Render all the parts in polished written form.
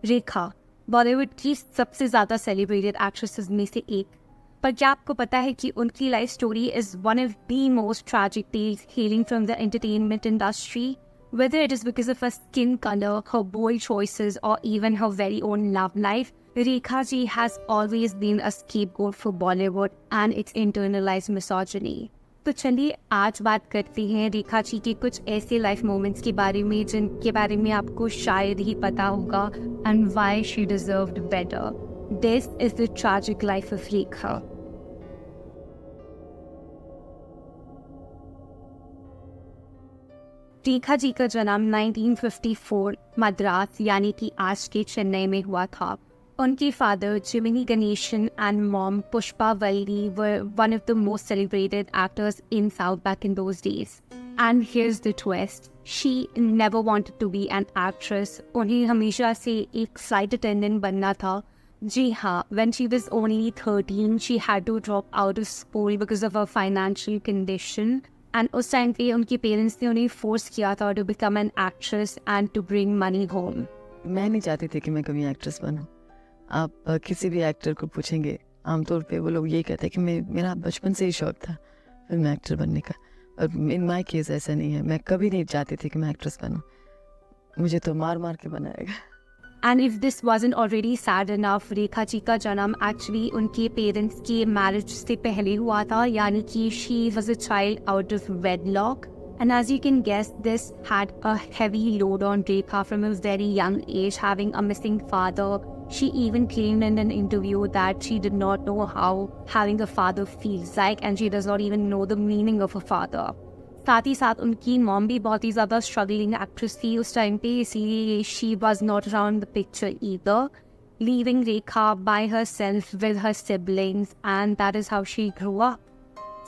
रेखा बॉलीवुड की सबसे ज़्यादा सेलिब्रेटेड एक्ट्रेसेस में से एक, पर क्या आपको पता है कि उनकी life story is one of the most tragic tales healing from the entertainment industry? Whether it is because of her skin color, her bold choices, or even her very own love life, Rekha ji has always been a scapegoat for Bollywood and its internalized misogyny. तो चलिए आज बात करते हैं रेखा जी के कुछ ऐसे life moments के बारे में जिनके बारे में आपको शायद ही पता होगा and why she deserved better. This is the tragic life of Rekha. Rekha ji का जन्म 1954 मद्रास यानी कि आज के चेन्नई में हुआ था. उनके father Jiminy Ganeshan and mom Pushpa Valli were one of the most celebrated actors in South back in those days. And here's the twist. She never wanted to be an actress. उन्हें हमेशा से एक flight attendant बनना था. जी हाँ, when she was only 13, she had to drop out of school because of her financial condition. And उस time पे उनके पेरेंट्स ने उन्हें फोर्स किया था to become an actress and to bring money home. मैं नहीं चाहती थी कि मैं कभी एक्ट्रेस बनूं. आप किसी भी एक्टर को पूछेंगे आमतौर पे वो लोग यही कहते हैं कि मेरा बचपन से ही शौक था फिल्म एक्टर बनने का. और इन माय केस ऐसा नहीं है. मैं कभी नहीं चाहती थी कि मैं एक्ट्रेस बनूं. मुझे तो मार मार के बनाएगा. And if this wasn't already sad enough, रेखा जी का जन्म एक्चुअली उनके पेरेंट्स के मैरिज से पहले हुआ था, यानी कि she was a child out of wedlock. And as you can guess, this had a heavy load on Rekha from a very young age, having a missing father. She even claimed in an interview that she did not know how having a father feels like, and she does not even know the meaning of a father. साथ ही साथ उनकी mom भी बहुत ही ज़्यादा struggling actress थी उस time पे, इसीलिए she was not around the picture either, leaving Rekha bye her self with her siblings, and that is how she grow up.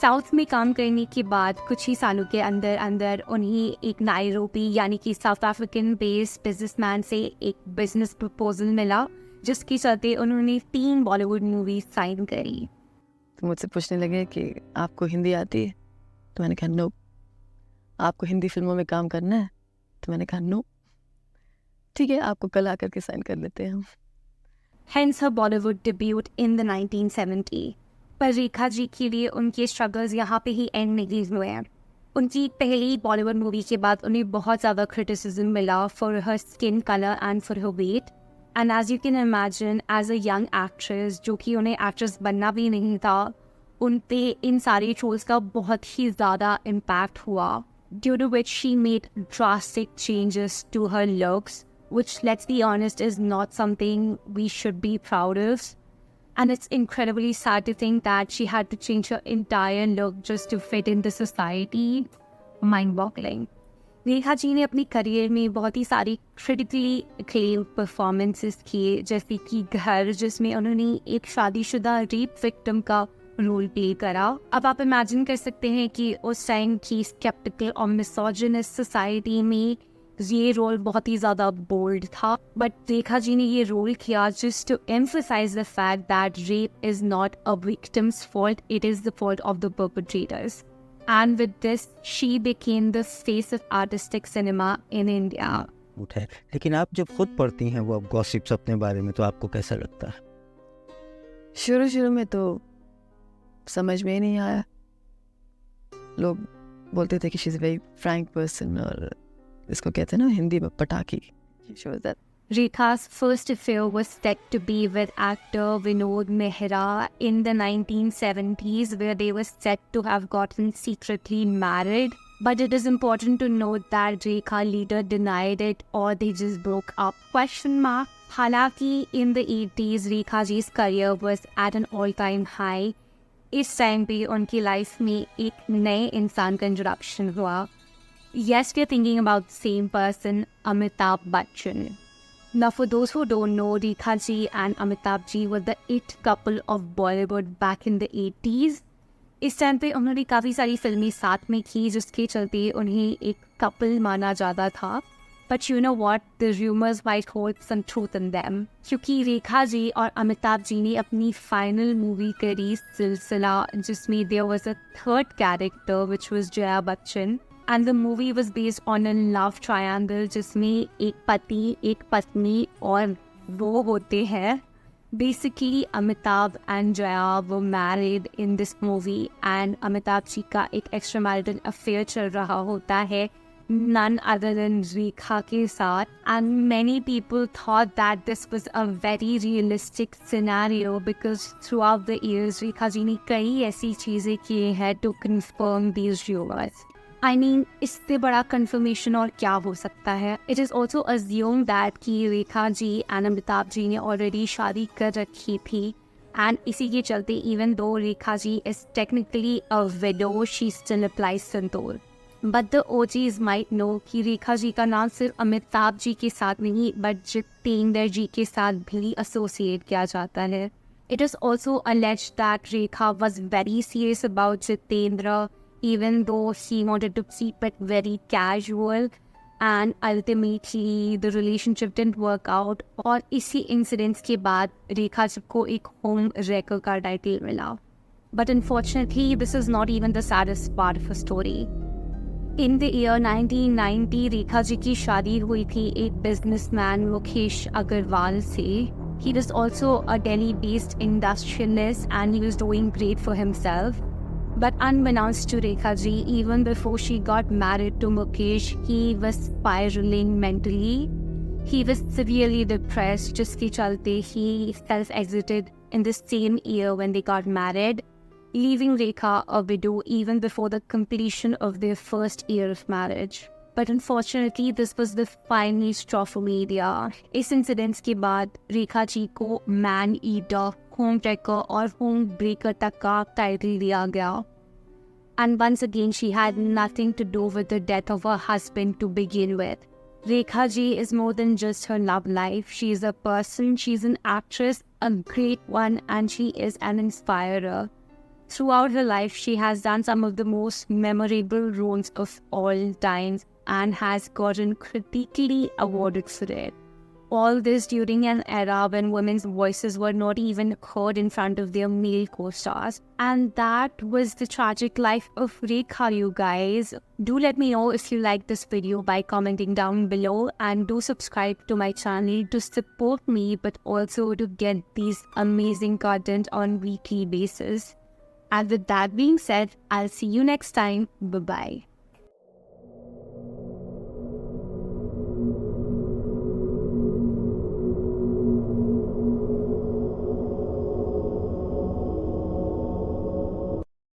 South में काम करने के बाद कुछ ही सालों के अंदर अंदर उन्हें एक नायरोबी यानी कि साउथ अफ्रीकन बेस्ड बिजनेसमैन से एक बिजनेस प्रपोजल मिला, जिसके चलते उन्होंने 3 बॉलीवुड मूवीज साइन करी. तो मुझसे पूछने लगे कि आपको हिंदी आती है? तो मैंने कहा नो. आपको हिंदी फिल्मों में काम करना है? तो मैंने कहा नो. ठीक है, आपको कल आकर के साइन कर लेते हैं हम. Hence her Bollywood debut in the 1970. पर रेखा जी के लिए उनके स्ट्रगल्स यहाँ पे ही एंड नहीं हुए हैं. उनकी पहली बॉलीवुड मूवी के बाद उन्हें बहुत ज़्यादा क्रिटिसिज्म मिला for her skin colour and for her weight. And as you can imagine, as a young actress जो कि उन्हें एक्ट्रेस बनना भी नहीं था, उन पे इन सारी ट्रोल्स का बहुत ही ज़्यादा इम्पैक्ट हुआ, due to which she made drastic changes to her looks, which, let's be honest, is not something we should be proud of. And it's incredibly sad to think that she had to change her entire look just to fit in the society. Mind-boggling. Rekha ji ने अपनी career में बहुत ही सारी critically acclaimed performances किए, जैसे कि घर, जिसमें उन्होंने एक शादीशुदा रेप विक्टिम का रोल प्ले करा. अब आप इमेजिन कर सकते हैं कि उस टाइम की स्केप्टिकल और मिसोजिनिस्ट सोसाइटी में ये रोल बहुत ही ज़्यादा बोल्ड था, बट रेखा जी ने ये रोल किया just to emphasise the fact that rape is not a victim's fault, it is the fault of the perpetrators. And with this, she became the face of artistic cinema in India. है, लेकिन आप जब खुद पढ़ती हैं वो gossips अपने बारे में, तो आपको कैसा लगता है? शुरू में तो समझ में ही नहीं आया. लोग बोलते थे कि she is a very Frank person, और इसको कहते हैं ना हिंदी में पटाखी. She was that. Rekha's first affair was said to be with actor Vinod Mehra in the 1970s, where they were said to have gotten secretly married. But it is important to note that Rekha later denied it, or they just broke up. Question mark. हालांकि in the 80s, Rekha ji's career was at an all-time high. इस time पे उनकी life में एक नए इंसान का introduction हुआ. Yes, we are thinking about the same person, Amitabh Bachchan. Now, for those who don't know, Rekha ji and Amitabh ji were the it couple of Bollywood back in the 80s. इस time पे उन्होंने काफ़ी सारी फिल्में साथ में की, जिसके चलते उन्हें एक कपल माना जाता था. But you know what? The rumors might hold some truth in them. क्योंकि रेखा जी और अमिताभ जी ने अपनी फाइनल मूवी करी सिलसिला, जिसमें there was a third character which was Jaya Bachchan. And the movie was based on a love triangle, जिसमें एक पति, एक पत्नी और वो होते हैं बेसिकली अमिताभ एंड जया वो married in this movie and Amitabh ji का एक एक्स्ट्रा मैरिटल अफेयर चल रहा होता है none other than Rekha के साथ and many people thought that this was a very realistic scenario because throughout the years Rekha जी ने कई ऐसी चीज़ें किए हैं to confirm these rumors. I mean, इससे बड़ा confirmation और क्या हो सकता है? It is also assumed that कि रेखा जी and अमिताभ जी ने already शादी कर रखी थी and इसी के चलते even though Rekha ji is technically a widow, she still applies santoor. But the OGs might know कि रेखा जी का नाम सिर्फ अमिताभ जी के साथ नहीं बट जितेंद्र जी के साथ भी एसोसिएट किया जाता है. It is also alleged that Rekha was very serious about Jitendra even though she wanted to keep it very casual and ultimately the relationship didn't work out और इसी इंसिडेंट्स के बाद रेखा जी को एक होम रेकर का टाइटल मिला. But unfortunately this is not even the saddest part of her story. In the year 1990, Rekha ji की शादी हुई थी एक बिजनेसमैन मुकेश अग्रवाल से. He was also a Delhi-based industrialist and he was doing great for himself. But unbeknownst to Rekha ji, even before she got married to Mukesh, he was spiraling mentally. He was severely depressed, जिसके चलते he self-exited in the same year when they got married, leaving Rekha a widow even before the completion of their first year of marriage. But unfortunately, this was the final straw for media. इस incidents के बाद रेखा जी को man eater, home taker और home breaker तक का title दिया गया. And once again, she had nothing to do with the death of her husband to begin with. Rekha ji is more than just her love life. She is a person, she's an actress, a great one, and she is an inspirer. Throughout her life, she has done some of the most memorable roles of all times and has gotten critically awarded for it. All this during an era when women's voices were not even heard in front of their male co-stars. And that was the tragic life of Rekha, you guys. Do let me know if you like this video by commenting down below and do subscribe to my channel to support me but also to get these amazing content on weekly basis. And with that being said, I'll see you next time. Bye-bye.